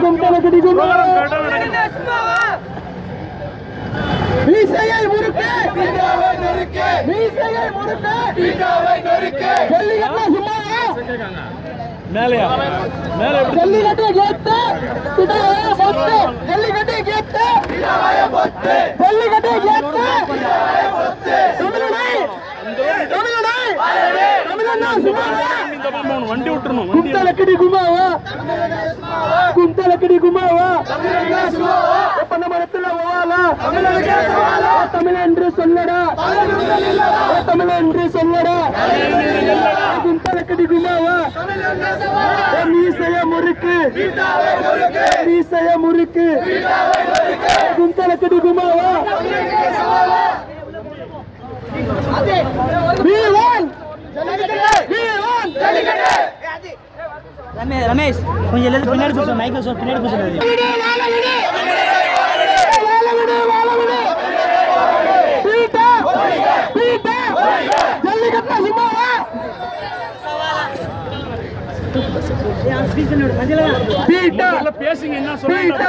கும்பலக்கடி குமாவா மீசையை முறுக்கு மீசையை முறுக்கு ஜல்லிக்கட்டு சும்மாவா மேலையா மேல ஜல்லிக்கட்டு கேட்டு ஜல்லிக்கட்டு கேட்டு ஜல்லிக்கட்டு கேட்டு வண்டி விட்டுறணும் குந்தலக்கடி குமாவா குந்தலக்கடி குமாவா பண்ண மரத்துல ஓவாலா தமிழ் என்று சொல்லடா தமிழ் என்று சொல்லடா குந்தலக்கடி குமாவா மீசைய முறுக்கு மீசைய முறுக்கு குந்தலக்கடி குமாவா ரமேஷ் கொஞ்சம் எல்லாரும் பின்னாடி பேசுவோம் மைக்ல சொல்ல பின்னாடி பேசுறது பேசுங்க என்ன சொல்லுங்க